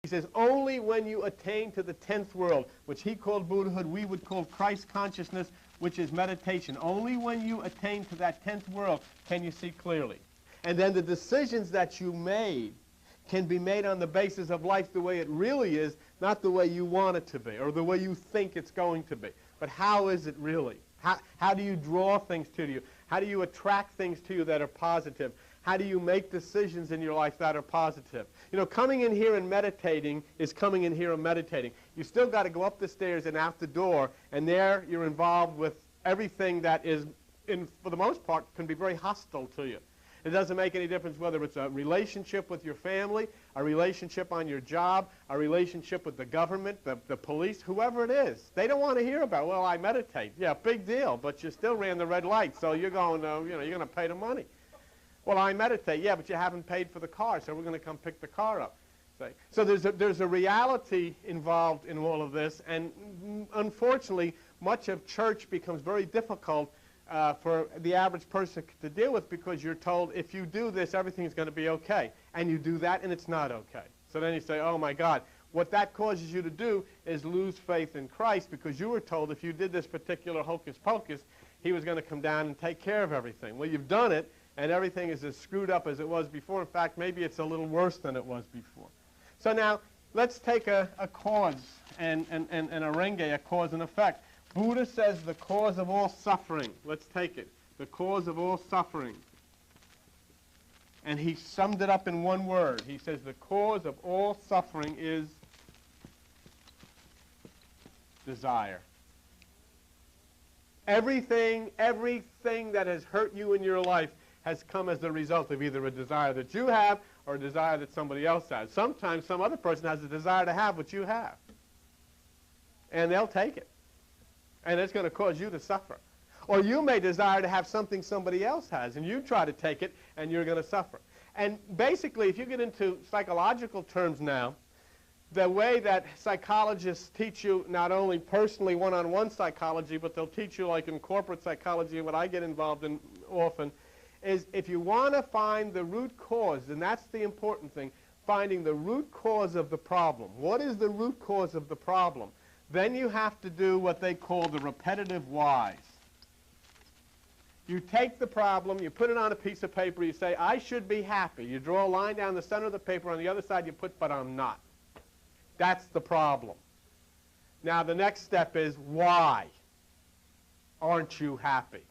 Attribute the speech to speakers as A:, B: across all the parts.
A: He says, only when you attain to the 10th world, which he called Buddhahood, we would call Christ consciousness, which is meditation. Only when you attain to that 10th world can you see clearly. And then the decisions that you made can be made on the basis of life the way it really is, not the way you want it to be or the way you think it's going to be. But how is it really? How do you draw things to you? How do you attract things to you that are positive? How do you make decisions in your life that are positive? You know, coming in here and meditating is coming in here and meditating. You still got to go up the stairs and out the door, and there you're involved with everything that is, for the most part, can be very hostile to you. It doesn't make any difference whether it's a relationship with your family, a relationship on your job, a relationship with the government, the police, whoever it is. They don't want to hear about, well, I meditate. Yeah, big deal, but you still ran the red light, so you're going, you're going to pay the money. Well, I meditate. Yeah, but you haven't paid for the car, so we're going to come pick the car up. So there's a reality involved in all of this, and unfortunately, much of church becomes very difficult for the average person to deal with, because you're told if you do this, everything's going to be okay. And you do that, and it's not okay. So then you say, oh, my God. What that causes you to do is lose faith in Christ, because you were told if you did this particular hocus pocus, he was going to come down and take care of everything. Well, you've done it, and everything is as screwed up as it was before. In fact, maybe it's a little worse than it was before. So now, let's take a cause and a renge, a cause and effect. Buddha says the cause of all suffering. Let's take it. The cause of all suffering. And he summed it up in one word. He says the cause of all suffering is desire. Everything that has hurt you in your life has come as the result of either a desire that you have or a desire that somebody else has. Sometimes some other person has a desire to have what you have. And they'll take it. And it's going to cause you to suffer. Or you may desire to have something somebody else has, and you try to take it, and you're going to suffer. And basically, if you get into psychological terms now, the way that psychologists teach you not only personally one-on-one psychology, but they'll teach you like in corporate psychology, and what I get involved in often, is if you want to find the root cause, and that's the important thing, finding the root cause of the problem. What is the root cause of the problem? Then you have to do what they call the repetitive whys. You take the problem, you put it on a piece of paper, you say, I should be happy. You draw a line down the center of the paper, on the other side you put, but I'm not. That's the problem. Now the next step is, why aren't you happy?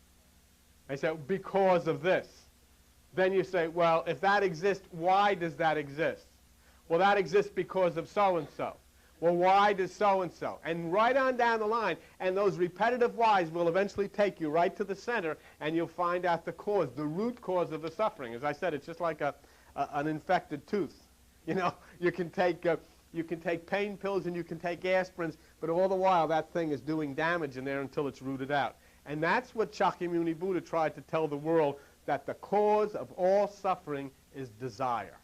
A: They say, because of this. Then you say, well, if that exists, why does that exist? Well, that exists because of so-and-so. Well, why does so-and-so? And right on down the line, and those repetitive whys will eventually take you right to the center, and you'll find out the cause, the root cause of the suffering. As I said, it's just like an infected tooth. You know, you can take pain pills and you can take aspirins, but all the while that thing is doing damage in there until it's rooted out. And that's what Shakyamuni Buddha tried to tell the world, that the cause of all suffering is desire.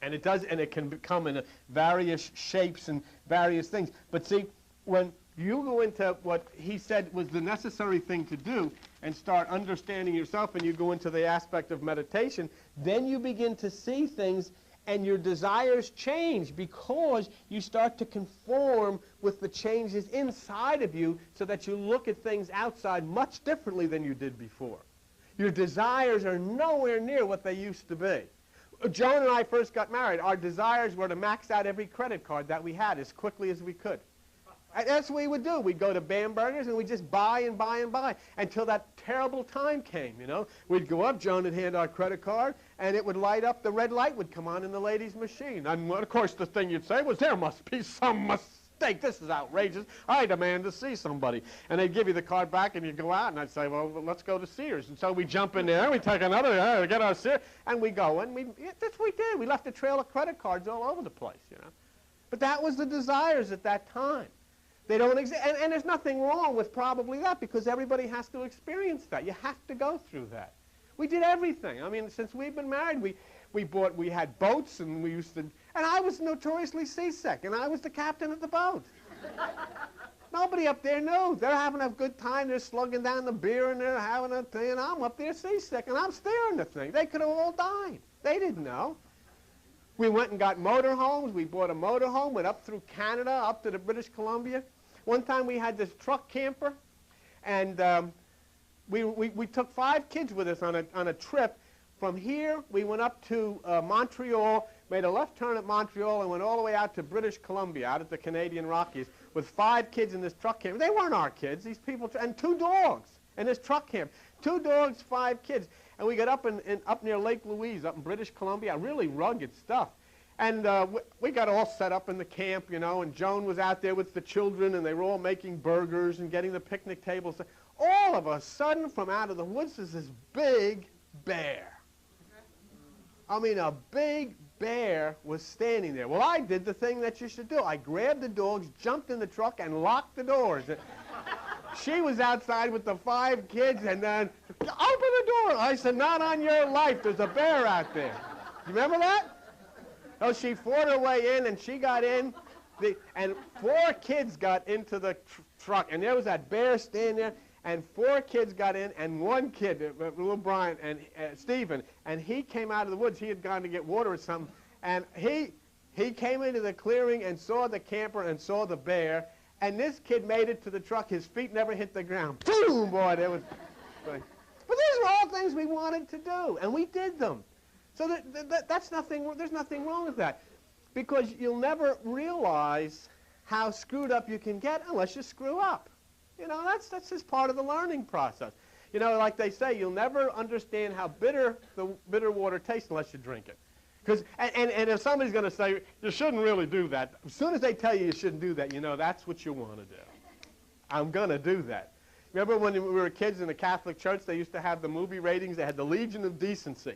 A: And it does, and it can come in various shapes and various things. But see, when you go into what he said was the necessary thing to do and start understanding yourself, and you go into the aspect of meditation, then you begin to see things, and your desires change because you start to conform with the changes inside of you, so that you look at things outside much differently than you did before. Your desires are nowhere near what they used to be. Joan and I first got married. Our desires were to max out every credit card that we had as quickly as we could. And that's what we would do. We'd go to Bamberger's and we'd just buy and buy and buy until that terrible time came, you know. We'd go up, Joan would hand our credit card, and it would light up, the red light would come on in the ladies' machine. And of course the thing you'd say was, there must be some mistake. This is outrageous. I demand to see somebody. And they'd give you the card back and you'd go out, and I'd say, well, let's go to Sears. And so we jump in there, we take another, we get our Sears, and we go, and that's what we did. We left a trail of credit cards all over the place, you know. But that was the desires at that time. They don't exist, and there's nothing wrong with probably that, because everybody has to experience that. You have to go through that. We did everything. I mean, since we've been married, we had boats, and we used to, and I was notoriously seasick, and I was the captain of the boat. Nobody up there knew. They're having a good time. They're slugging down the beer, and they're having a thing, and I'm up there seasick, and I'm steering the thing. They could have all died. They didn't know. We went and got motorhomes. We bought a motorhome, went up through Canada, up to the British Columbia. One time we had this truck camper, and we took 5 kids with us on a trip. From here, we went up to Montreal, made a left turn at Montreal, and went all the way out to British Columbia, out at the Canadian Rockies, with 5 kids in this truck camper. They weren't our kids, these people, and 2 dogs in this truck camper. 2 dogs, 5 kids. And we got up up near Lake Louise, up in British Columbia, really rugged stuff. And we got all set up in the camp, you know, and Joan was out there with the children, and they were all making burgers and getting the picnic tables. All of a sudden, from out of the woods, there's this big bear. I mean, a big bear was standing there. Well, I did the thing that you should do. I grabbed the dogs, jumped in the truck, and locked the doors. She was outside with the 5 kids, and then, open the door. I said, not on your life. There's a bear out there. You remember that? Oh, she fought her way in, and she got in, and 4 kids got into the truck, and there was that bear standing there, and 4 kids got in, and 1 kid, little Brian, and Stephen, and he came out of the woods. He had gone to get water or something, and he came into the clearing and saw the camper and saw the bear, and this kid made it to the truck. His feet never hit the ground. Boom, boy, there was. But these were all things we wanted to do, and we did them. So that's nothing. There's nothing wrong with that, because you'll never realize how screwed up you can get unless you screw up. You know, that's just part of the learning process. You know, like they say, you'll never understand how bitter the bitter water tastes unless you drink it. And if somebody's going to say, you shouldn't really do that, as soon as they tell you shouldn't do that, you know, that's what you want to do. I'm going to do that. Remember when we were kids in the Catholic Church, they used to have the movie ratings. They had the Legion of Decency.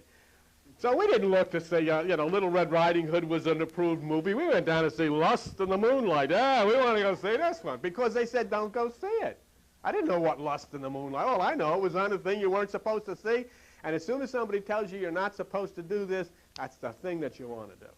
A: So we didn't look to say, you know, Little Red Riding Hood was an approved movie. We went down to see Lust in the Moonlight. Yeah, we want to go see this one, because they said don't go see it. I didn't know what Lust in the Moonlight. All I know, it was on a thing you weren't supposed to see. And as soon as somebody tells you you're not supposed to do this, that's the thing that you want to do.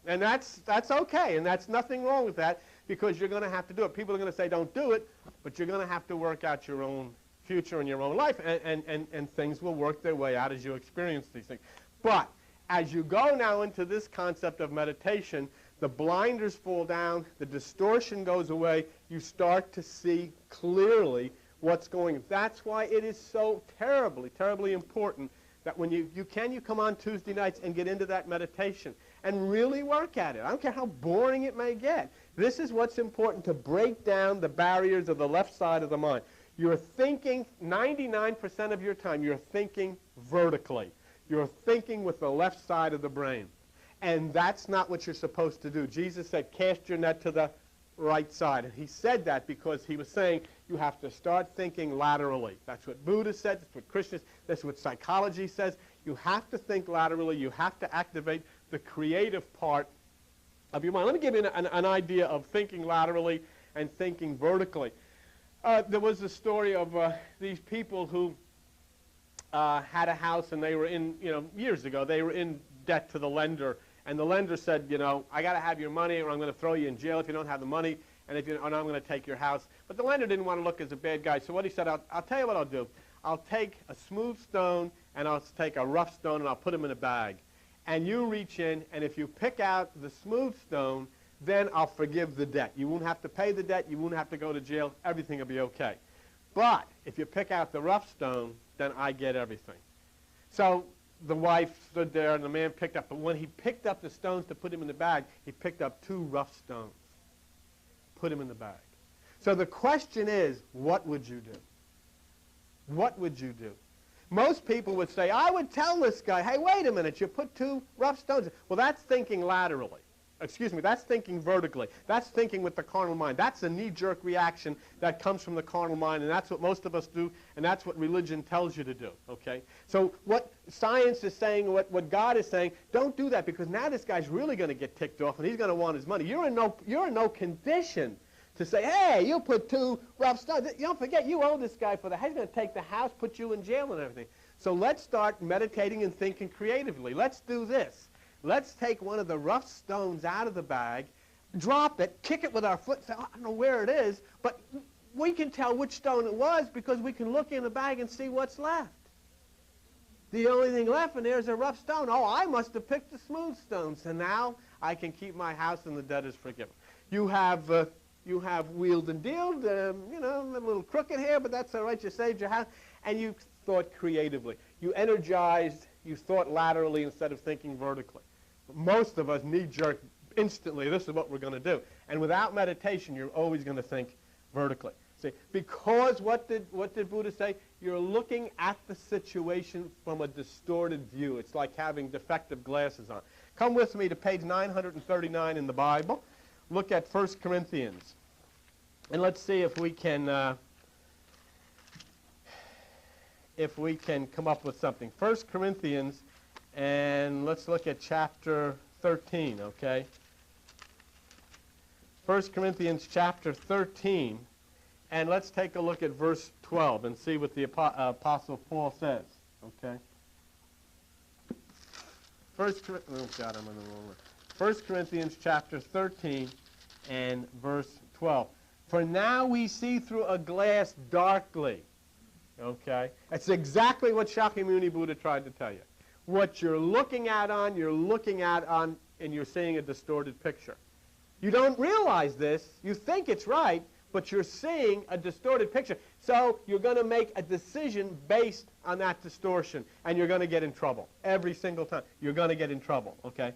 A: And that's okay, and that's nothing wrong with that, because you're going to have to do it. People are going to say don't do it, but you're going to have to work out your own future and your own life, and things will work their way out as you experience these things. But as you go now into this concept of meditation, the blinders fall down, the distortion goes away, you start to see clearly what's going on. That's why it is so terribly, terribly important that when you come on Tuesday nights and get into that meditation and really work at it. I don't care how boring it may get. This is what's important, to break down the barriers of the left side of the mind. You're thinking 99% of your time, you're thinking vertically. You're thinking with the left side of the brain. And that's not what you're supposed to do. Jesus said, cast your net to the right side. And he said that because he was saying you have to start thinking laterally. That's what Buddha said. That's what Krishna said. That's what psychology says. You have to think laterally. You have to activate the creative part of your mind. Let me give you an idea of thinking laterally and thinking vertically. There was a story of these people who had a house, and they were in, years ago, they were in debt to the lender. And the lender said, I got to have your money, or I'm going to throw you in jail if you don't have the money, and I'm going to take your house. But the lender didn't want to look as a bad guy. So what he said, I'll tell you what I'll do. I'll take a smooth stone, and I'll take a rough stone, and I'll put them in a bag. And you reach in, and if you pick out the smooth stone, then I'll forgive the debt. You won't have to pay the debt. You won't have to go to jail. Everything will be okay. But if you pick out the rough stone, then I get everything. So the wife stood there, and the man picked up. But when he picked up the stones to put him in the bag, he picked up 2 rough stones. Put him in the bag. So the question is, what would you do? What would you do? Most people would say, I would tell this guy, hey, wait a minute, you put 2 rough stones in. Well, that's thinking laterally. Excuse me, that's thinking vertically. That's thinking with the carnal mind. That's a knee-jerk reaction that comes from the carnal mind, and that's what most of us do, and that's what religion tells you to do, okay? So what science is saying, what God is saying, don't do that, because now this guy's really going to get ticked off, and he's going to want his money. You're in no condition to say, hey, you put 2 rough stones. You don't forget, you owe this guy for that. He's going to take the house, put you in jail and everything. So let's start meditating and thinking creatively. Let's do this. Let's take one of the rough stones out of the bag, drop it, kick it with our foot, say, I don't know where it is, but we can tell which stone it was because we can look in the bag and see what's left. The only thing left in there is a rough stone. Oh, I must have picked a smooth stone, so now I can keep my house and the debt is forgiven. You have wheeled and dealed, you know, a little crooked here, but that's all right. You saved your house, and you thought creatively. You energized. You thought laterally instead of thinking vertically. Most of us knee-jerk instantly. This is what we're going to do. And without meditation, you're always going to think vertically. See, because what did Buddha say? You're looking at the situation from a distorted view. It's like having defective glasses on. Come with me to page 939 in the Bible. Look at 1 Corinthians. And let's see if we can come up with something. 1 Corinthians, and let's look at chapter 13, okay? 1 Corinthians chapter 13. And let's take a look at verse 12 and see what the Apostle Paul says, okay? 1 Corinthians chapter 13 and verse 12. For now we see through a glass darkly, okay? That's exactly what Shakyamuni Buddha tried to tell you. What you're looking at on, and you're seeing a distorted picture. You don't realize this. You think it's right, but you're seeing a distorted picture. So you're going to make a decision based on that distortion, and you're going to get in trouble every single time. You're going to get in trouble, okay?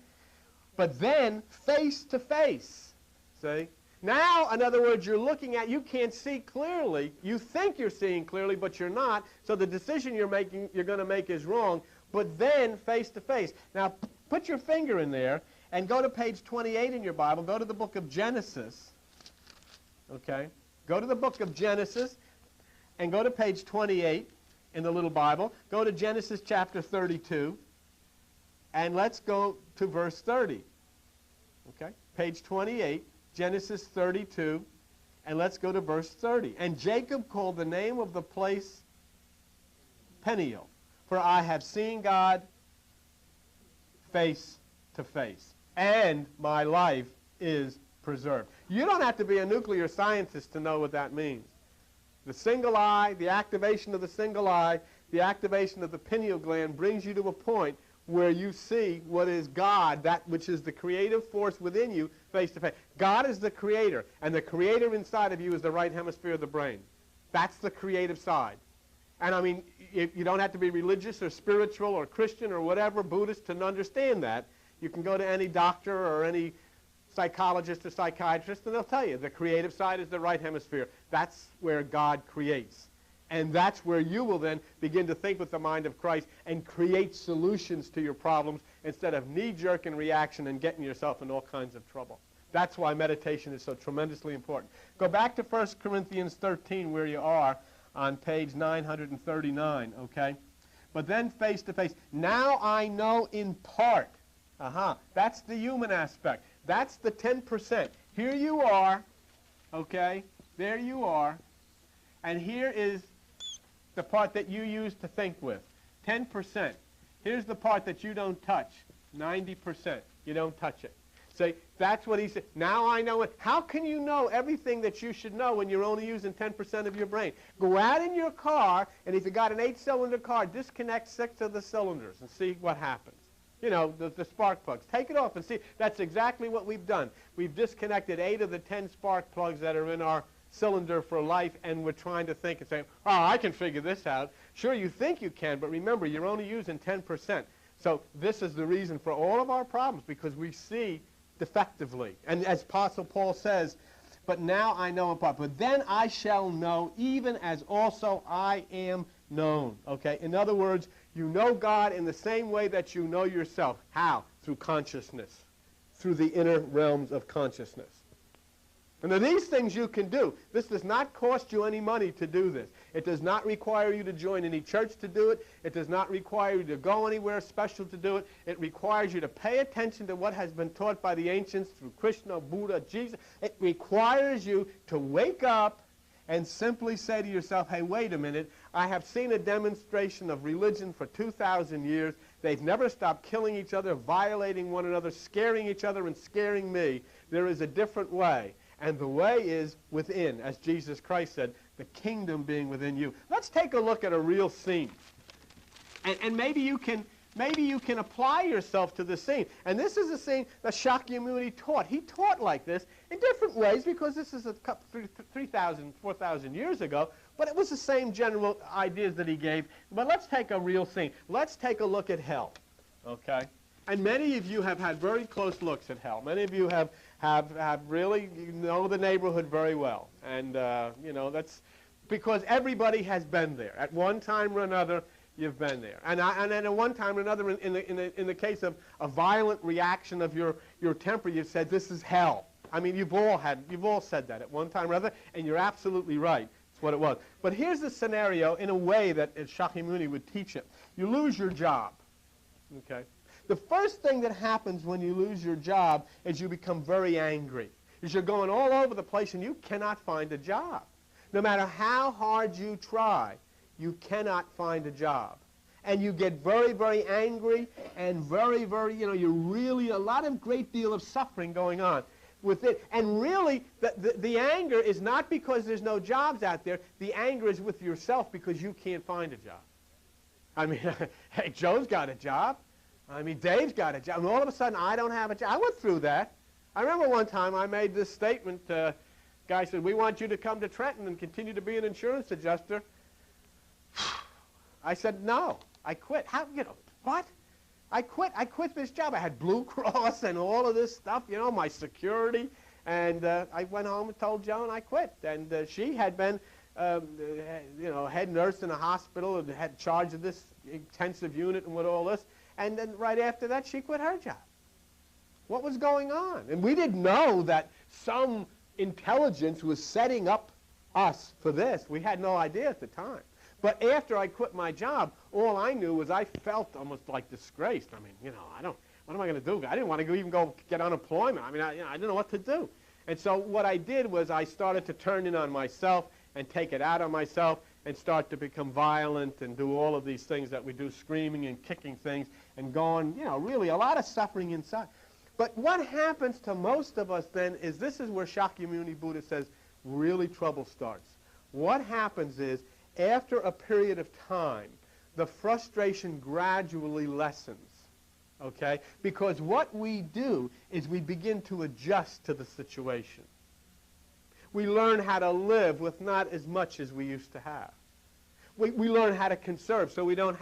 A: But then, face to face, see? Now, in other words, you're looking at, you can't see clearly. You think you're seeing clearly, but you're not. So the decision you're going to make is wrong. But then, face to face. Now, put your finger in there and go to page 28 in your Bible. Go to the book of Genesis. Okay, go to the book of Genesis and go to page 28 in the little Bible. Go to Genesis chapter 32 and let's go to verse 30. Okay, page 28, Genesis 32, and let's go to verse 30. And Jacob called the name of the place Peniel, for I have seen God face to face, and my life is preserved. You don't have to be a nuclear scientist to know what that means. The single eye, the activation of the single eye, the activation of the pineal gland brings you to a point where you see what is God, that which is the creative force within you, face to face. God is the creator, and the creator inside of you is the right hemisphere of the brain. That's the creative side. And I mean, you don't have to be religious or spiritual or Christian or whatever, Buddhist, to understand that. You can go to any doctor or any psychologist or psychiatrist, and they'll tell you the creative side is the right hemisphere. That's where God creates. And that's where you will then begin to think with the mind of Christ and create solutions to your problems instead of knee-jerk and reaction and getting yourself in all kinds of trouble. That's why meditation is so tremendously important. Go back to 1 Corinthians 13 where you are on page 939, okay? But then face to face. Now I know in part. That's the human aspect. That's the 10%. Here you are, okay? There you are. And here is the part that you use to think with, 10%. Here's the part that you don't touch, 90%. You don't touch it. See, that's what he said. Now I know it. How can you know everything that you should know when you're only using 10% of your brain? Go out in your car, and if you got an 8-cylinder car, disconnect 6 of the cylinders and see what happens. You know, the spark plugs. Take it off and see. That's exactly what we've done. We've disconnected 8 of the 10 spark plugs that are in our cylinder for life, and we're trying to think and say, oh, I can figure this out. Sure, you think you can, but remember, you're only using 10%. So this is the reason for all of our problems, because we see defectively. And as Apostle Paul says, but now I know in part, but then I shall know even as also I am known. Okay? In other words, you know God in the same way that you know yourself. How? Through consciousness. Through the inner realms of consciousness. And now these things you can do. This does not cost you any money to do this. It does not require you to join any church to do it. It does not require you to go anywhere special to do it. It requires you to pay attention to what has been taught by the ancients through Krishna, Buddha, Jesus. It requires you to wake up and simply say to yourself, hey, wait a minute. I have seen a demonstration of religion for 2,000 years. They've never stopped killing each other, violating one another, scaring each other, and scaring me. There is a different way. And the way is within, as Jesus Christ said, the kingdom being within you. Let's take a look at a real scene. And maybe you can apply yourself to this scene. And this is a scene that Shakyamuni taught. He taught like this in different ways because this is 3,000, 4,000 years ago, but it was the same general ideas that he gave. But let's take a real scene. Let's take a look at hell, okay? And many of you have had very close looks at hell. Many of you have really, you know the neighborhood very well. And, you know, that's because everybody has been there. At one time or another, you've been there. And then at one time or another, in the case of a violent reaction of your temper, you've said, this is hell. I mean, you've all said that at one time or other, and you're absolutely right. It's what it was. But here's the scenario in a way that Shakyamuni would teach it. You lose your job, okay? The first thing that happens when you lose your job is you become very angry. Is you're going all over the place and you cannot find a job. No matter how hard you try, you cannot find a job. And you get very, very angry and very, very, you know, you're really great deal of suffering going on with it. And really, the anger is not because there's no jobs out there. The anger is with yourself because you can't find a job. I mean, hey, Joe's got a job. I mean, Dave's got a job. And all of a sudden, I don't have a job. I went through that. I remember one time I made this statement. Guy said, we want you to come to Trenton and continue to be an insurance adjuster. I said, no. I quit. How, you know, what? I quit this job. I had Blue Cross and all of this stuff, you know, my security. And I went home and told Joan I quit. And she had been, you know, head nurse in a hospital and had charge of this intensive unit and with all this. And then right after that, she quit her job. What was going on? And we didn't know that some intelligence was setting up us for this. We had no idea at the time. But after I quit my job, all I knew was I felt almost like disgraced. I mean, you know, what am I going to do? I didn't want to even go get unemployment. I mean, I didn't know what to do. And so what I did was I started to turn in on myself and take it out on myself and start to become violent and do all of these things that we do, screaming and kicking things and going, you know, really a lot of suffering inside. But what happens to most of us then is this is where Shakyamuni Buddha says really trouble starts. What happens is after a period of time, the frustration gradually lessens, okay? Because what we do is we begin to adjust to the situation. We learn how to live with not as much as we used to have. We learn how to conserve, so we don't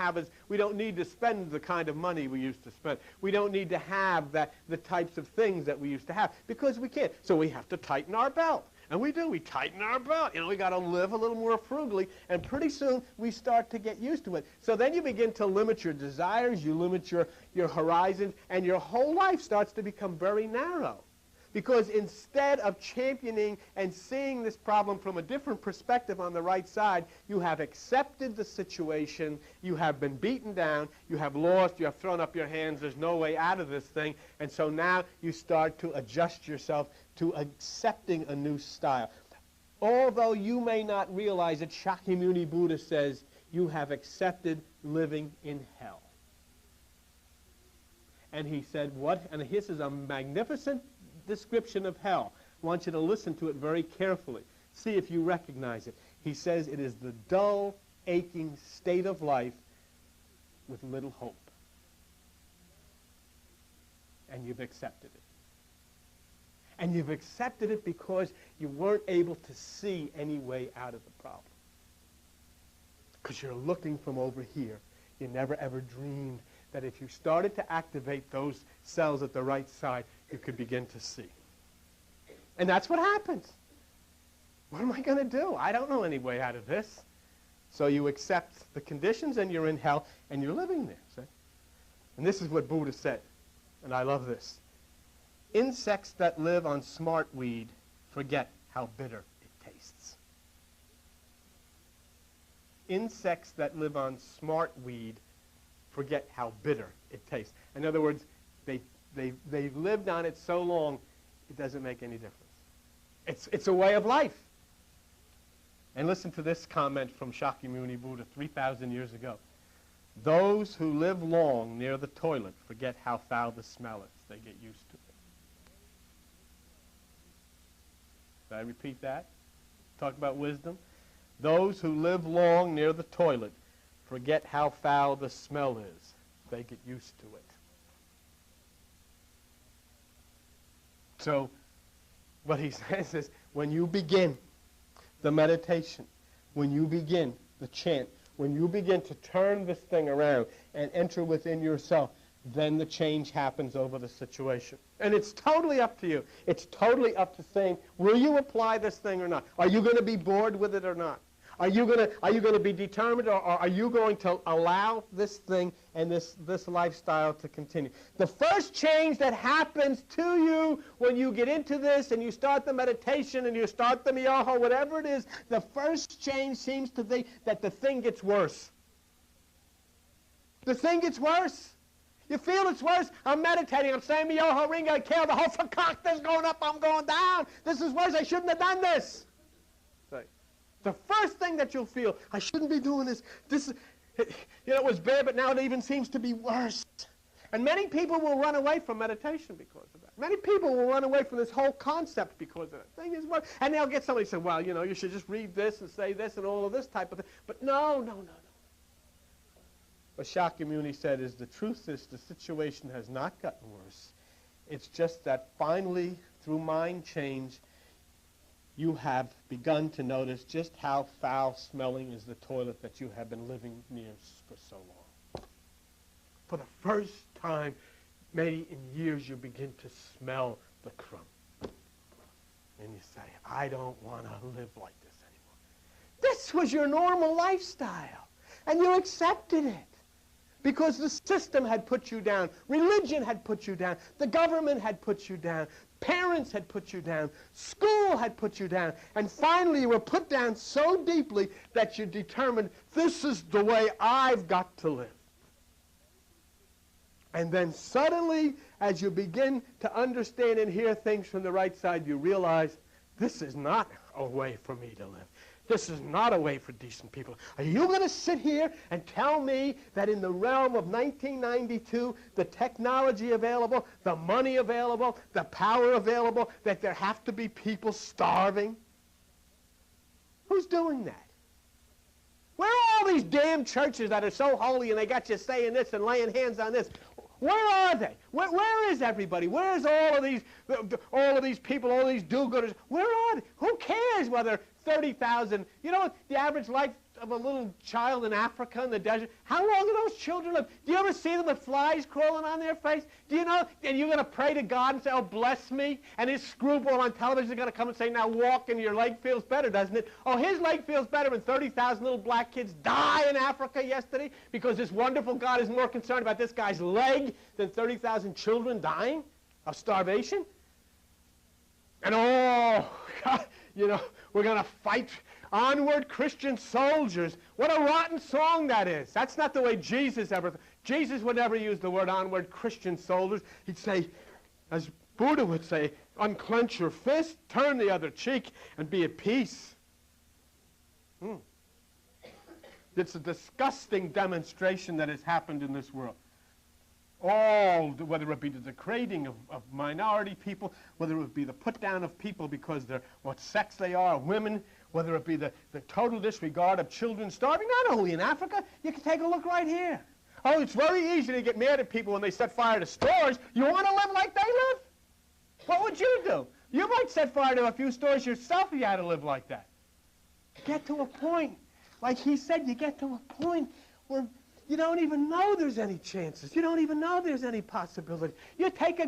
A: need to spend the kind of money we used to spend. We don't need to have the types of things that we used to have because we can't. So we have to tighten our belt. And we do. We tighten our belt. You know, we got to live a little more frugally, and pretty soon we start to get used to it. So then you begin to limit your desires, you limit your horizons, and your whole life starts to become very narrow. Because instead of championing and seeing this problem from a different perspective on the right side, you have accepted the situation, you have been beaten down, you have lost, you have thrown up your hands, there's no way out of this thing, and so now you start to adjust yourself to accepting a new style. Although you may not realize it, Shakyamuni Buddha says you have accepted living in hell. And he said what? And this is a magnificent description of hell. I want you to listen to it very carefully. See if you recognize it. He says it is the dull, aching state of life with little hope. And you've accepted it. And you've accepted it because you weren't able to see any way out of the problem. Because you're looking from over here. You never ever dreamed that if you started to activate those cells at the right side, you could begin to see. And that's what happens. What am I going to do? I don't know any way out of this. So you accept the conditions and you're in hell and you're living there. See? And this is what Buddha said. And I love this. Insects that live on smartweed forget how bitter it tastes. Insects that live on smartweed forget how bitter it tastes. In other words, they've lived on it so long, it doesn't make any difference. It's a way of life. And listen to this comment from Shakyamuni Buddha 3,000 years ago. Those who live long near the toilet forget how foul the smell is. They get used to it. Did I repeat that? Talk about wisdom. Those who live long near the toilet forget how foul the smell is. They get used to it. So what he says is, when you begin the meditation, when you begin the chant, when you begin to turn this thing around and enter within yourself, then the change happens over the situation. And it's totally up to you. It's totally up to saying, will you apply this thing or not? Are you going to be bored with it or not? Are you going to be determined, or are you going to allow this thing and this lifestyle to continue? The first change that happens to you when you get into this and you start the meditation and you start the miyoho, whatever it is, the first change seems to be that the thing gets worse. The thing gets worse. You feel it's worse. I'm meditating. I'm saying miyoho, ringa, kale, the whole fakakta's going up. I'm going down. This is worse. I shouldn't have done this. The first thing that you'll feel, I shouldn't be doing this. It was bad, but now it even seems to be worse. And many people will run away from meditation because of that. Many people will run away from this whole concept because of it. Thing is, and they'll get somebody to say, well, you should just read this and say this and all of this type of thing. But no. What Shakyamuni said is, the truth is the situation has not gotten worse. It's just that finally, through mind change, you have begun to notice just how foul-smelling is the toilet that you have been living near for so long. For the first time, maybe in years, you begin to smell the crumb. And you say, I don't want to live like this anymore. This was your normal lifestyle, and you accepted it. Because the system had put you down. Religion had put you down. The government had put you down. Parents had put you down. School had put you down. And finally you were put down so deeply that you determined, this is the way I've got to live. And then suddenly, as you begin to understand and hear things from the right side, you realize, this is not a way for me to live. This is not a way for decent people. Are you going to sit here and tell me that in the realm of 1992, the technology available, the money available, the power available, that there have to be people starving? Who's doing that? Where are all these damn churches that are so holy and they got you saying this and laying hands on this? Where are they? Where is everybody? Where is all of these people, all these do-gooders? Where are they? Who cares whether 30,000, the average life of a little child in Africa in the desert, how long do those children live? Do you ever see them with flies crawling on their face? Do you know? And you're going to pray to God and say, oh, bless me? And his screwball on television is going to come and say, now walk and your leg feels better, doesn't it? Oh, his leg feels better when 30,000 little black kids die in Africa yesterday because this wonderful God is more concerned about this guy's leg than 30,000 children dying of starvation? And oh, God, we're going to fight onward, Christian soldiers. What a rotten song that is. That's not the way Jesus ever. Jesus would never use the word onward, Christian soldiers. He'd say, as Buddha would say, unclench your fist, turn the other cheek, and be at peace. It's a disgusting demonstration that has happened in this world. Whether it be the degrading of minority people, whether it be the put down of people because they're what sex they are, women, whether it be the total disregard of children starving, not only in Africa, you can take a look right here. Oh, it's very easy to get mad at people when they set fire to stores. You want to live like they live? What would you do? You might set fire to a few stores yourself if you had to live like that. Get to a point, like he said, you get to a point where you don't even know there's any chances. You don't even know there's any possibility. You take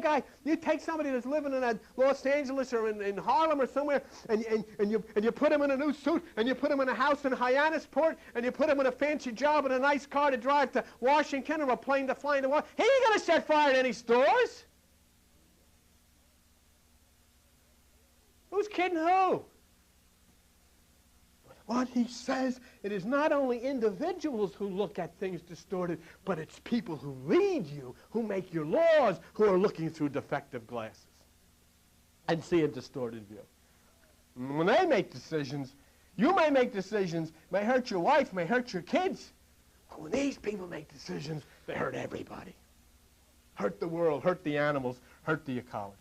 A: somebody that's living in Los Angeles or in Harlem or somewhere, and you put him in a new suit, and you put him in a house in Hyannisport, and you put him in a fancy job and a nice car to drive to Washington or a plane to fly into Washington. He ain't going to set fire to any stores. Who's kidding who? What he says, it is not only individuals who look at things distorted, but it's people who lead you, who make your laws, who are looking through defective glasses and see a distorted view. When they make decisions, you may make decisions, may hurt your wife, may hurt your kids. But when these people make decisions, they hurt everybody. Hurt the world, hurt the animals, hurt the ecology.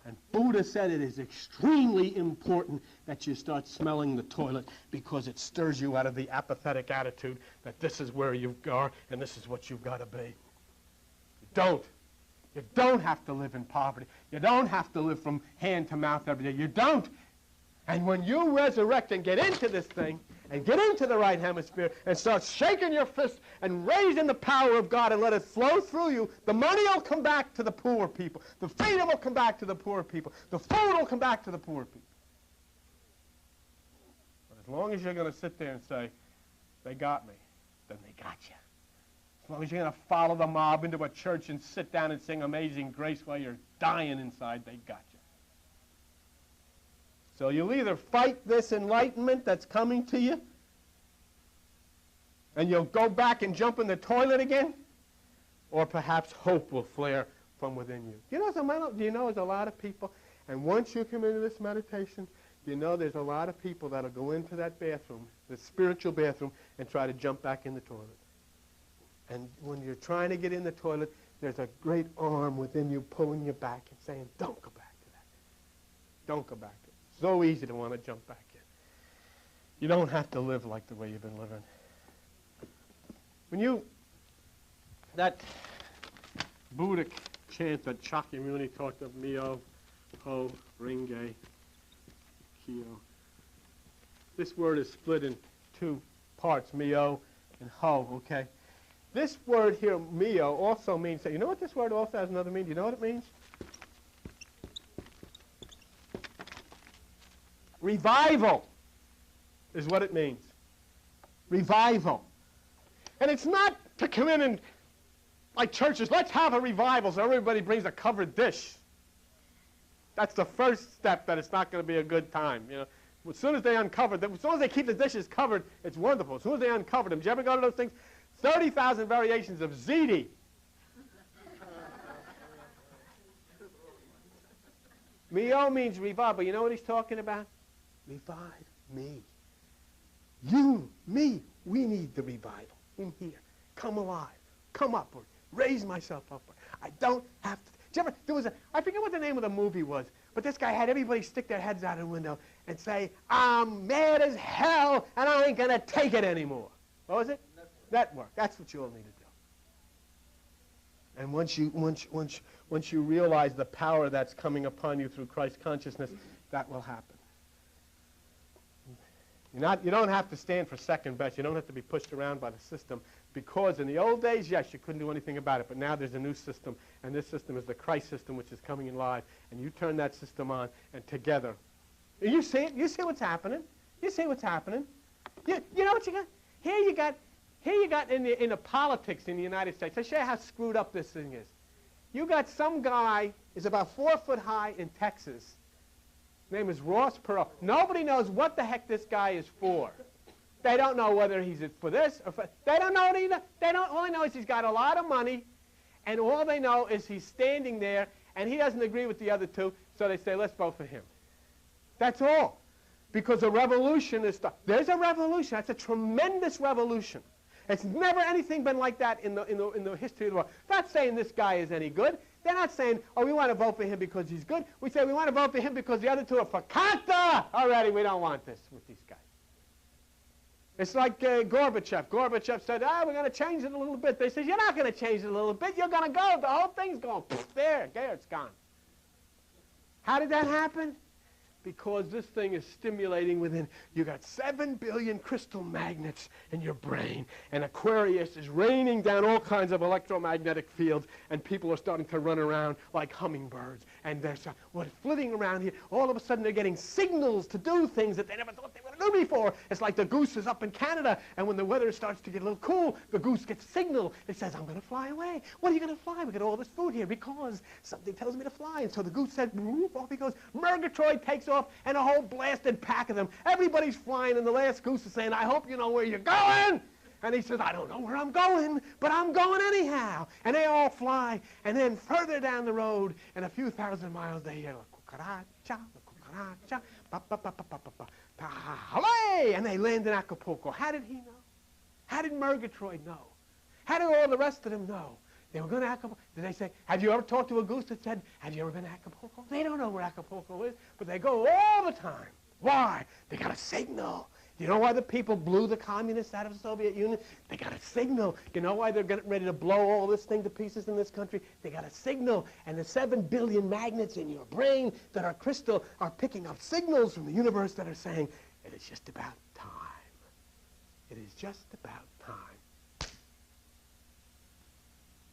A: And Buddha said it is extremely important that you start smelling the toilet because it stirs you out of the apathetic attitude that this is where you are and this is what you've got to be. You don't. You don't have to live in poverty. You don't have to live from hand to mouth every day. You don't. And when you resurrect and get into this thing, and get into the right hemisphere, and start shaking your fist and raising the power of God and let it flow through you, the money will come back to the poor people. The freedom will come back to the poor people. The food will come back to the poor people. But as long as you're going to sit there and say, they got me, then they got you. As long as you're going to follow the mob into a church and sit down and sing Amazing Grace while you're dying inside, they got you. So you'll either fight this enlightenment that's coming to you, and you'll go back and jump in the toilet again, or perhaps hope will flare from within you. Do you know there's a lot of people, and once you come into this meditation, you know there's a lot of people that'll go into that bathroom, the spiritual bathroom, and try to jump back in the toilet. And when you're trying to get in the toilet, there's a great arm within you pulling you back and saying, don't go back to that. Don't go back to it. So easy to want to jump back in. You don't have to live like the way you've been living. That Buddhic chant that Shakyamuni talked of, Myo, Ho, Ringe, Kyo. This word is split in two parts, Myo and Ho, okay? This word here, Myo, also means, you know what this word also has another meaning? Do you know what it means? Revival is what it means. Revival. And it's not to come in and, like churches, let's have a revival so everybody brings a covered dish. That's the first step that it's not going to be a good time. You know, as soon as they uncover them, as soon as they keep the dishes covered, it's wonderful. As soon as they uncover them, did you ever go to those things? 30,000 variations of ziti. Myo means revive, but you know what he's talking about? Revive me. You, me, we need the revival in here. Come alive. Come upward. Raise myself upward. I don't have to. I forget what the name of the movie was, but this guy had everybody stick their heads out of the window and say, I'm mad as hell and I ain't going to take it anymore. What was it? Network. That's what you all need to do. And once you realize the power that's coming upon you through Christ consciousness, that will happen. You don't have to stand for second best. You don't have to be pushed around by the system, because in the old days, yes, you couldn't do anything about it, but now there's a new system, and this system is the Christ system, which is coming in live, and you turn that system on, and together, you see it. You see what's happening. You see what's happening. You know what you got? Here you got in the politics in the United States. I'll show you how screwed up this thing is. You got some guy is about 4 foot high in Texas. His name is Ross Perot. Nobody knows what the heck this guy is for. They don't know whether he's for this or for... They don't know it either. All they know is he's got a lot of money, and all they know is he's standing there, and he doesn't agree with the other two, so they say, let's vote for him. That's all. Because a revolution is... There's a revolution. That's a tremendous revolution. It's never anything been like that in the history of the world. Not saying this guy is any good. They're not saying, oh, we want to vote for him because he's good. We say we want to vote for him because the other two are fakakta. Already, we don't want this with these guys. It's like Gorbachev. Gorbachev said, we're going to change it a little bit. They said, you're not going to change it a little bit. You're going to go. The whole thing's going, there, it's gone. How did that happen? Because this thing is stimulating within. You got 7 billion crystal magnets in your brain, and Aquarius is raining down all kinds of electromagnetic fields, and people are starting to run around like hummingbirds, and they're flitting around here. All of a sudden, they're getting signals to do things that they never thought they would do before. It's like the goose is up in Canada, and when the weather starts to get a little cool, the goose gets a signal. It says, I'm going to fly away. What are you going to fly? We got all this food here because something tells me to fly. And so the goose said, off he goes. Murgatroyd takes off, and a whole blasted pack of them. Everybody's flying, and the last goose is saying, I hope you know where you're going. And he says, I don't know where I'm going, but I'm going anyhow. And they all fly, and then further down the road, and a few thousand miles, they hear, la cucaracha, hooray! And they land in Acapulco. How did he know? How did Murgatroyd know? How did all the rest of them know? They were going to Acapulco. Did they say, have you ever talked to a goose that said, have you ever been to Acapulco? They don't know where Acapulco is, but they go all the time. Why? They got a signal. You know why the people blew the communists out of the Soviet Union? They got a signal. You know why they're getting ready to blow all this thing to pieces in this country? They got a signal. And the 7 billion magnets in your brain that are crystal are picking up signals from the universe that are saying, it is just about time. It is just about time.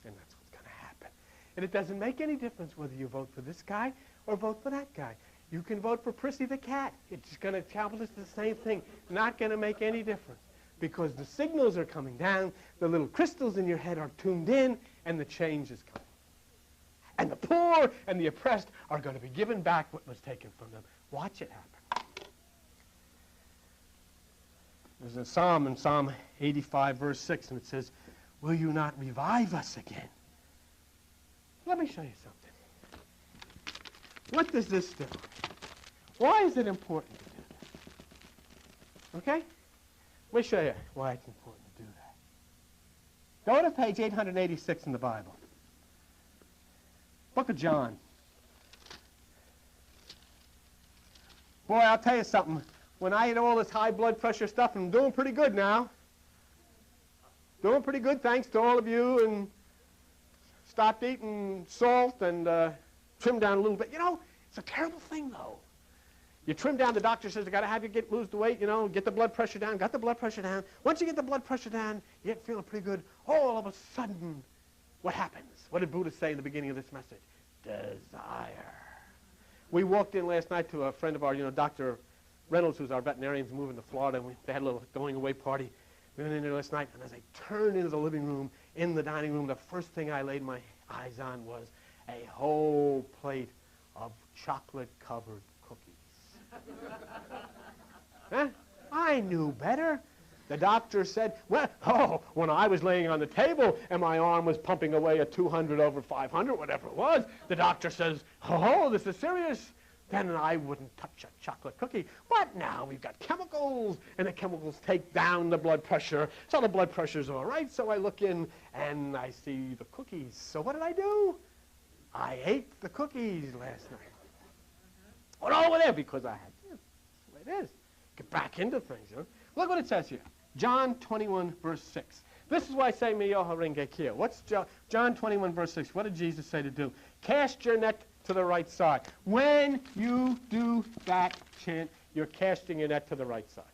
A: And that's what's going to happen. And it doesn't make any difference whether you vote for this guy or vote for that guy. You can vote for Prissy the cat. It's going to accomplish the same thing. Not going to make any difference because the signals are coming down, the little crystals in your head are tuned in, and the change is coming. And the poor and the oppressed are going to be given back what was taken from them. Watch it happen. There's a psalm in Psalm 85, verse 6, and it says, will you not revive us again? Let me show you something. What does this do? Why is it important to do that? Okay? Let me show you why it's important to do that. Go to page 886 in the Bible. Book of John. Boy, I'll tell you something. When I eat all this high blood pressure stuff, I'm doing pretty good now. Doing pretty good, thanks to all of you, and stopped eating salt and trim down a little bit. You know, it's a terrible thing, though. You trim down, the doctor says, I got to have you lose the weight, you know, get the blood pressure down. Got the blood pressure down. Once you get the blood pressure down, you get feeling pretty good. All of a sudden, what happens? What did Buddha say in the beginning of this message? Desire. We walked in last night to a friend of ours, you know, Dr. Reynolds, who's our veterinarian, who's moving to Florida, and they had a little going-away party. We went in there last night, and as I turned into the living room, in the dining room, the first thing I laid my eyes on was a whole plate of chocolate-covered cookies. Huh? I knew better. The doctor said, well, when I was laying on the table and my arm was pumping away at 200 over 500, whatever it was, the doctor says, oh, this is serious. Then I wouldn't touch a chocolate cookie. But now we've got chemicals, and the chemicals take down the blood pressure, so the blood pressure's all right. So I look in, and I see the cookies. So what did I do? I ate the cookies last night. Went all over there because I had to. That's the way it is. Get back into things, you know. Look what it says here. John 21, verse 6. This is why I say Miyoha Renge Kyo. What's John 21, verse 6? What did Jesus say to do? Cast your net to the right side. When you do that chant, you're casting your net to the right side.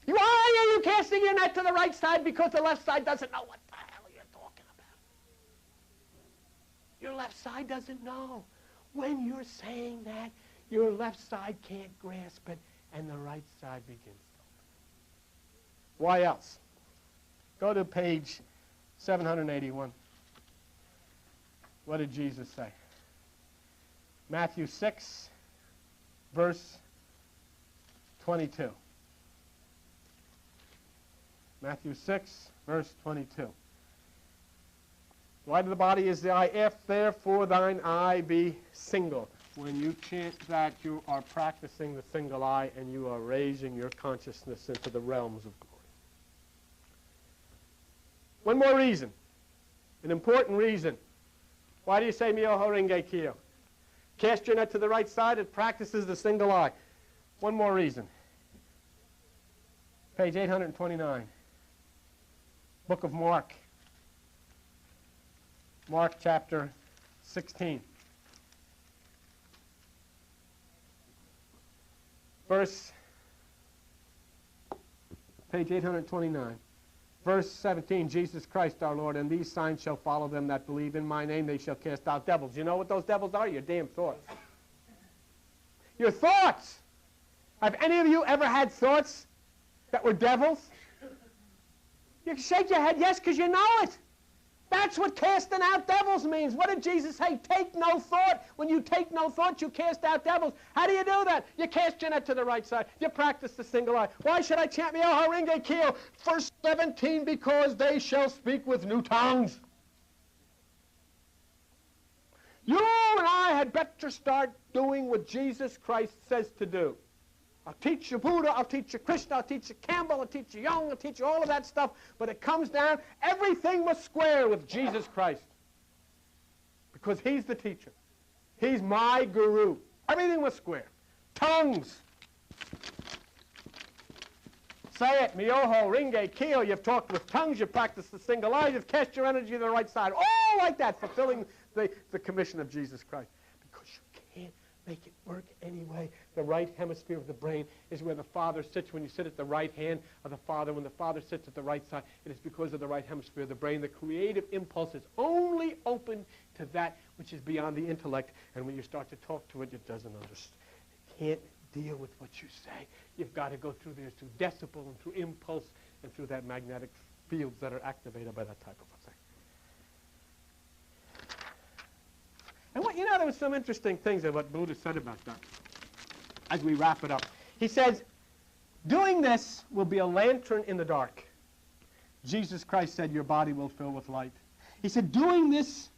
A: Why are you casting your net to the right side? Because the left side doesn't know what the hell you're talking about. Your left side doesn't know. When you're saying that, your left side can't grasp it, and the right side begins to open. Why else? Go to page 781. What did Jesus say? Matthew 6, verse 22. Matthew 6, verse 22. The light of the body is the eye. If therefore thine eye be single. When you chant that, you are practicing the single eye, and you are raising your consciousness into the realms of glory. One more reason, an important reason. Why do you say Miyoho Renge Kyo? Cast your net to the right side, it practices the single eye. One more reason. Page 829. Book of Mark. Mark chapter 16. Verse, page 829. Verse 17, Jesus Christ our Lord, and these signs shall follow them that believe in my name. They shall cast out devils. You know what those devils are? Your damn thoughts. Your thoughts. Have any of you ever had thoughts that were devils? You can shake your head yes because you know it. That's what casting out devils means. What did Jesus say? Take no thought. When you take no thought, you cast out devils. How do you do that? You cast your net to the right side. You practice the single eye. Why should I chant Miyoho Renge Kyo? Verse 17, because they shall speak with new tongues. You and I had better start doing what Jesus Christ says to do. I'll teach you Buddha, I'll teach you Krishna, I'll teach you Campbell, I'll teach you Jung, I'll teach you all of that stuff, but it comes down, everything was square with Jesus Christ. Because he's the teacher. He's my guru. Everything was square. Tongues. Say it, Myoho, Ringe, Kyo. You've talked with tongues, you've practiced the single eye, you've cast your energy to the right side. All like that, fulfilling the commission of Jesus Christ. Because you can't make it work anyway. The right hemisphere of the brain is where the Father sits. When you sit at the right hand of the Father, when the Father sits at the right side, it is because of the right hemisphere of the brain. The creative impulse is only open to that which is beyond the intellect. And when you start to talk to it, it doesn't understand. It can't deal with what you say. You've got to go through there through decibel and through impulse and through that magnetic fields that are activated by that type of a thing. And what, there was some interesting things of what Buddha said about that as we wrap it up. He says, doing this will be a lantern in the dark. Jesus Christ said, your body will fill with light. He said, doing this,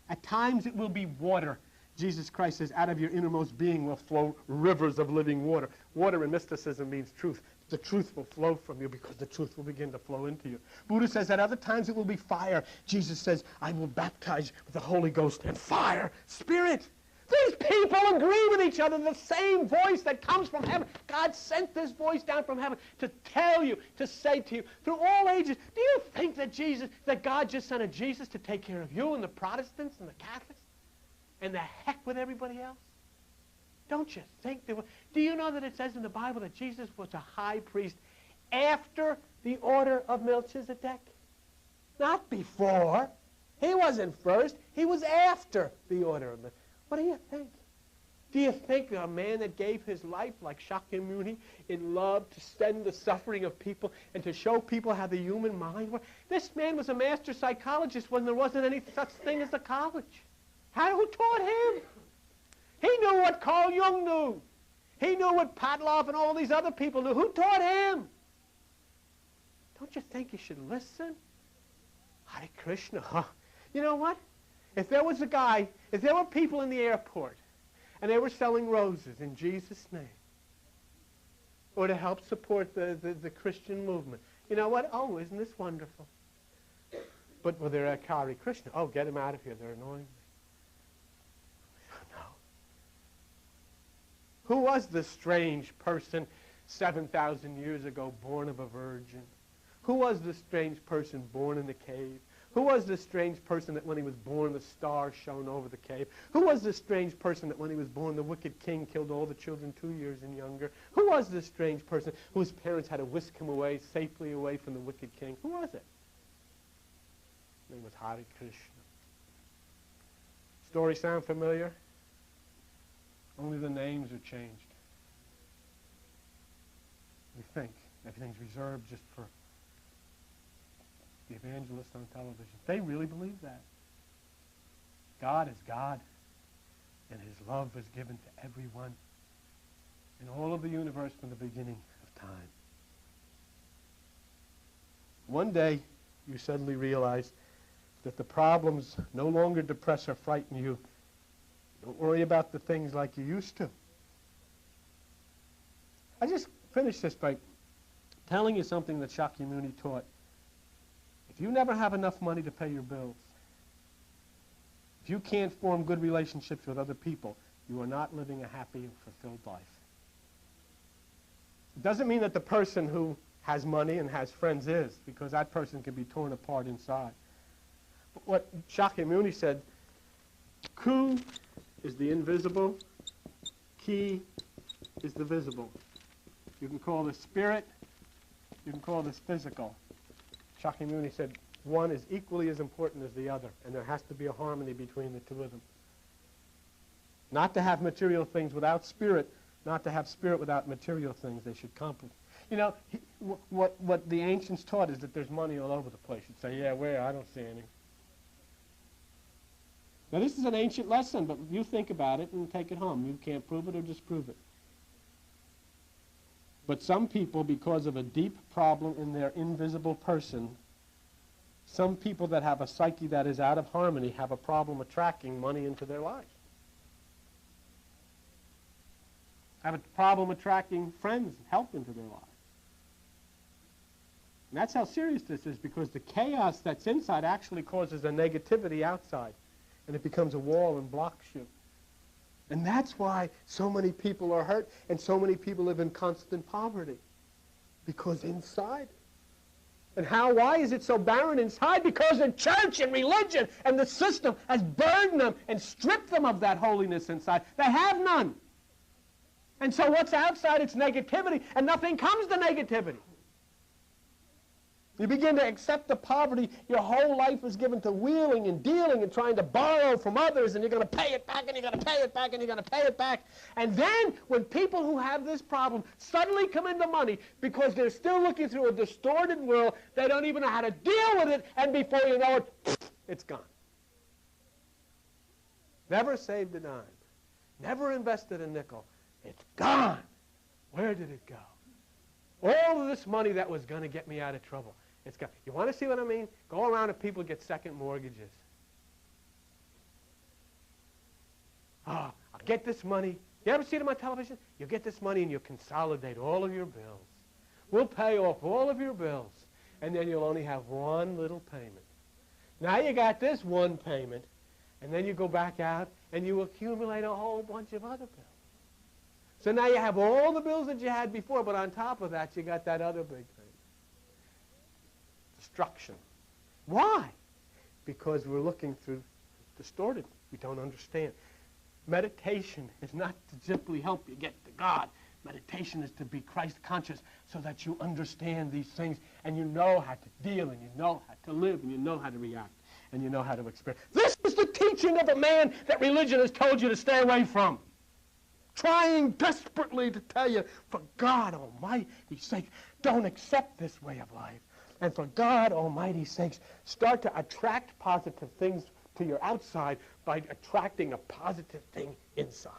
A: at times it will be water. Jesus Christ says, out of your innermost being will flow rivers of living water. Water in mysticism means truth. The truth will flow from you because the truth will begin to flow into you. Buddha says at other times it will be fire. Jesus says, I will baptize with the Holy Ghost and fire, spirit. These people agree with each other. The same voice that comes from heaven. God sent this voice down from heaven to tell you, to say to you, through all ages. Do you think that God just sent a Jesus to take care of you and the Protestants and the Catholics? And the heck with everybody else? Don't you think there was? Do you know that it says in the Bible that Jesus was a high priest after the order of Melchizedek? Not before. He wasn't first. He was after the order of Melchizedek. What do you think? Do you think a man that gave his life like Shakyamuni in love to send the suffering of people and to show people how the human mind works? This man was a master psychologist when there wasn't any such thing as a college. Who taught him? He knew what Carl Jung knew. He knew what Pavlov and all these other people knew. Who taught him? Don't you think you should listen? Hare Krishna. Huh? You know what? If there was a guy, if there were people in the airport and they were selling roses in Jesus' name or to help support the Christian movement, you know what? Oh, isn't this wonderful? But well, they're at Hare Krishna. Oh, get them out of here. They're annoying me. Who was this strange person 7,000 years ago born of a virgin? Who was this strange person born in the cave? Who was this strange person that when he was born the stars shone over the cave? Who was this strange person that when he was born the wicked king killed all the children 2 years and younger? Who was this strange person whose parents had to whisk him away, safely away from the wicked king? Who was it? His name was Hare Krishna. Story sound familiar? Only the names are changed. We think everything's reserved just for the evangelists on television. They really believe that. God is God, and his love is given to everyone in all of the universe from the beginning of time. One day, you suddenly realize that the problems no longer depress or frighten you. Don't worry about the things like you used to. I just finished this by telling you something that Shakyamuni taught. If you never have enough money to pay your bills, if you can't form good relationships with other people, you are not living a happy and fulfilled life. It doesn't mean that the person who has money and has friends is, because that person can be torn apart inside. But what Shakyamuni said, Ku is the invisible, Ki is the visible. You can call this spirit, you can call this physical. Shakyamuni said one is equally as important as the other, and there has to be a harmony between the two of them. Not to have material things without spirit, not to have spirit without material things. They should complement. You know, what the ancients taught is that there's money all over the place. You'd say, yeah, where? I don't see any. Now, this is an ancient lesson, but you think about it and take it home. You can't prove it or disprove it. But some people, because of a deep problem in their invisible person, some people that have a psyche that is out of harmony have a problem attracting money into their lives. have a problem attracting friends and help into their lives. And that's how serious this is, because the chaos that's inside actually causes a negativity outside, and it becomes a wall and blocks you. And that's why so many people are hurt and so many people live in constant poverty, because inside. And why is it so barren inside? Because the church and religion and the system has burdened them and stripped them of that holiness inside. They have none. And so what's outside? It's negativity, and nothing comes to negativity. You begin to accept the poverty. Your whole life is given to wheeling and dealing and trying to borrow from others, and you're going to pay it back, and you're going to pay it back, and you're going to pay it back. And then when people who have this problem suddenly come into money because they're still looking through a distorted world, they don't even know how to deal with it, and before you know it, it's gone. Never saved a dime. Never invested a nickel. It's gone. Where did it go? All of this money that was going to get me out of trouble. It's gone. You want to see what I mean? Go around and people get second mortgages. I'll get this money. You ever see it on my television? You get this money and you consolidate all of your bills. We'll pay off all of your bills. And then you'll only have one little payment. Now you got this one payment. And then you go back out and you accumulate a whole bunch of other bills. So now you have all the bills that you had before, but on top of that, you got that other big thing. Destruction. Why? Because we're looking through distorted. We don't understand. Meditation is not to simply help you get to God. Meditation is to be Christ conscious so that you understand these things and you know how to deal and you know how to live and you know how to react and you know how to experience. This is the teaching of a man that religion has told you to stay away from. Trying desperately to tell you, for God Almighty's sake, don't accept this way of life. And for God Almighty's sakes, start to attract positive things to your outside by attracting a positive thing inside.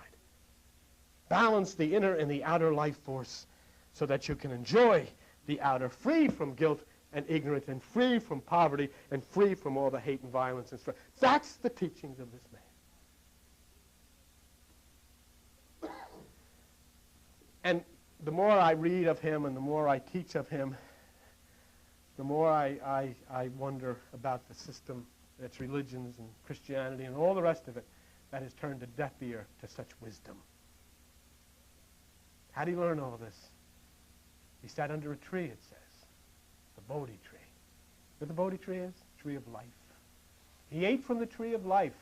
A: Balance the inner and the outer life force so that you can enjoy the outer, free from guilt and ignorance and free from poverty and free from all the hate and violence and strife. That's the teachings of this man. And the more I read of him and the more I teach of him, the more I wonder about the system, its religions and Christianity and all the rest of it that has turned a deaf ear to such wisdom. How did he learn all this? He sat under a tree, it says, the Bodhi tree. You know what the Bodhi tree is? Tree of life. He ate from the tree of life.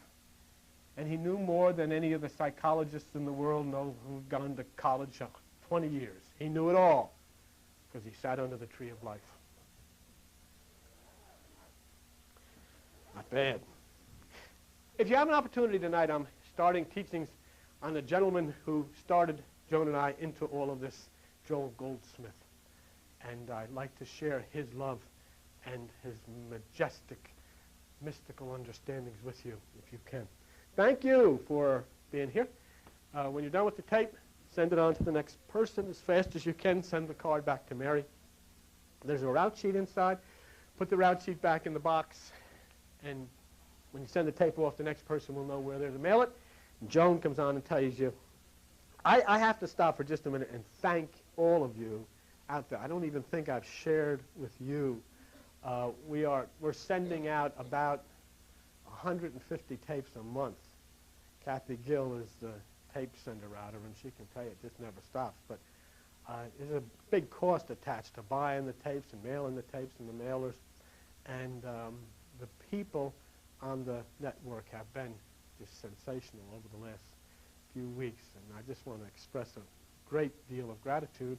A: And he knew more than any of the psychologists in the world know who'd gone to college 20 years. He knew it all because he sat under the tree of life. Not bad. If you have an opportunity tonight, I'm starting teachings on the gentleman who started Joan and I into all of this, Joel Goldsmith. And I'd like to share his love and his majestic, mystical understandings with you, if you can. Thank you for being here. When you're done with the tape, send it on to the next person as fast as you can. Send the card back to Mary. There's a route sheet inside. Put the route sheet back in the box. And when you send the tape off, the next person will know where they're to mail it. And Joan comes on and tells you. I have to stop for just a minute and thank all of you out there. I don't even think I've shared with you. We're sending out about 150 tapes a month. Kathy Gill is the tape sender router, and she can tell you it just never stops. But there's a big cost attached to buying the tapes and mailing the tapes and the mailers. And the people on the network have been just sensational over the last few weeks. And I just want to express a great deal of gratitude